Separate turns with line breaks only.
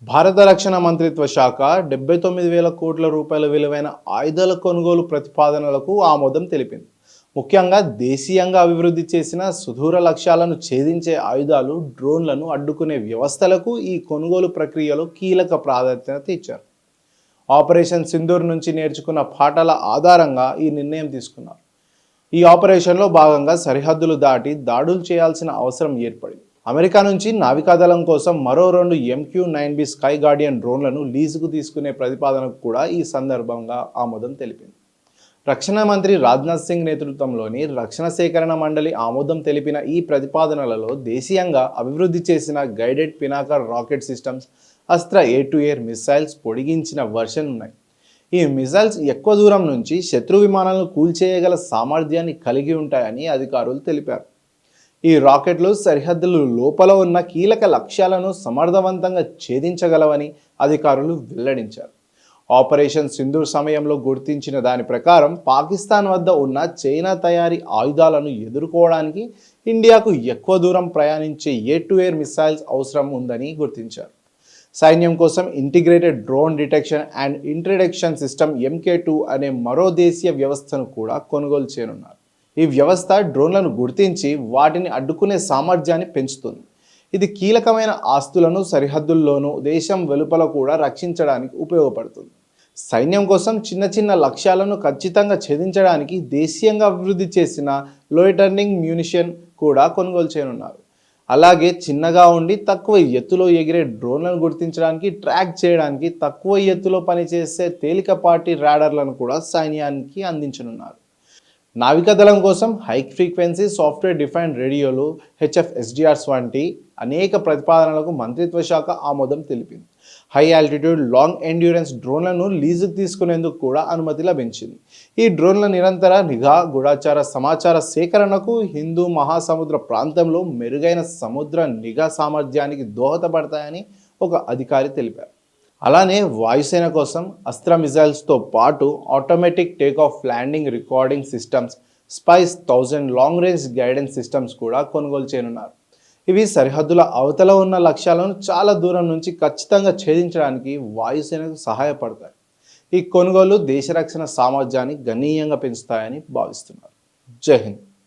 భారత రక్షణ మంత్రిత్వ శాఖ 79,000 కోట్ల రూపాయల విలువైన ఆయుధాల కొనుగోలు ప్రతిపాదనలకు ఆమోదం తెలిపింది. ముఖ్యంగా దేశీయంగా అభివృద్ధి చేసిన సుదూర లక్ష్యాలను ఛేదించే ఆయుధాలు, డ్రోన్లను అడ్డుకునే వ్యవస్థలకు ఈ కొనుగోలు ప్రక్రియలో కీలక ప్రాధాన్యత ఇచ్చారు. ఆపరేషన్ సింధూర్ నుంచి నేర్చుకున్న పాఠాల ఆధారంగా ఈ నిర్ణయం తీసుకున్నారు. ఈ ఆపరేషన్లో భాగంగా సరిహద్దులు దాటి దాడులు చేయాల్సిన అవసరం ఏర్పడింది. అమెరికా నుంచి నావికాదళం కోసం మరో 2 MQ-9B స్కై గార్డియన్ డ్రోన్లను లీజుకు తీసుకునే ప్రతిపాదనకు కూడా ఈ సందర్భంగా ఆమోదం తెలిపింది. రక్షణ మంత్రి రాజ్నాథ్ సింగ్ నేతృత్వంలోని రక్షణ సేకరణ మండలి ఆమోదం తెలిపిన ఈ ప్రతిపాదనలలో దేశీయంగా అభివృద్ధి చేసిన guided Pinaka rocket systems, Astra air to air missiles పొడిగించిన వర్షన్ ఉన్నాయి. ఈ మిసైల్స్ ఎక్కువ దూరం నుంచి శత్రు విమానాలను కూల్చేయగల సామర్థ్యాన్ని కలిగి ఉంటాయని అధికారులు తెలిపారు. ఈ రాకెట్లు సరిహద్దుల లోపల ఉన్న కీలక లక్ష్యాలను సమర్థవంతంగా ఛేదించగలవని అధికారులు వెల్లడించారు. ఆపరేషన్ సింధూర్ సమయంలో గుర్తించిన దాని ప్రకారం పాకిస్తాన్ వద్ద ఉన్న చైనా తయారీ ఆయుధాలను ఎదుర్కోవడానికి ఇండియాకు ఎక్కువ దూరం ప్రయాణించే ఎయిర్-టు-ఎయిర్ మిసైల్స్ అవసరం ఉందని గుర్తించారు. సైన్యం కోసం integrated drone detection and introduction system MK2 అనే మరో దేశీయ వ్యవస్థను కూడా కొనుగోలు చేయనున్నారు. ఈ వ్యవస్థ డ్రోన్లను గుర్తించి వాటిని అడ్డుకునే సామర్థ్యాన్ని పెంచుతుంది. ఇది కీలకమైన ఆస్తులను సరిహద్దుల్లోనూ దేశం వెలుపల కూడా రక్షించడానికి ఉపయోగపడుతుంది. సైన్యం కోసం చిన్న చిన్న లక్ష్యాలను ఖచ్చితంగా ఛేదించడానికి దేశీయంగా అభివృద్ధి చేసిన లోయిటర్నింగ్ మ్యూనిషన్ కూడా కొనుగోలు చేయనున్నారు. అలాగే చిన్నగా ఉండి తక్కువ ఎత్తులో ఎగిరే డ్రోన్లను గుర్తించడానికి, ట్రాక్ చేయడానికి తక్కువ ఎత్తులో పనిచేసే తేలికపాటి రాడార్లను కూడా సైన్యానికి అందించనున్నారు. నావికాదళం కోసం high frequency software defined radios, HF-SDRs వంటి అనేక ప్రతిపాదనలకు మంత్రిత్వ శాఖ ఆమోదం తెలిపింది. హై ఆల్టిట్యూడ్ లాంగ్ ఎండ్యూరెన్స్ డ్రోన్లను లీజుకు తీసుకునేందుకు కూడా అనుమతి లభించింది. ఈ డ్రోన్ల నిరంతర నిఘా, గూఢచార సమాచార సేకరణకు హిందూ మహాసముద్ర ప్రాంతంలో మెరుగైన సముద్ర నిఘా సామర్థ్యానికి దోహదపడతాయని ఒక అధికారి తెలిపారు. అలానే వాయుసేన కోసం అస్త్ర మిజైల్స్తో పాటు automatic takeoff landing recording systems, Spice 1000 long range guidance systems కూడా కొనుగోలు చేయనున్నారు. ఇవి సరిహద్దుల అవతల ఉన్న లక్ష్యాలను చాలా దూరం నుంచి ఖచ్చితంగా ఛేదించడానికి వాయుసేనకు సహాయపడతాయి. ఈ కొనుగోలు దేశ రక్షణ సామర్థ్యాన్ని గణనీయంగా పెంచుతాయని భావిస్తున్నారు. జై హింద్.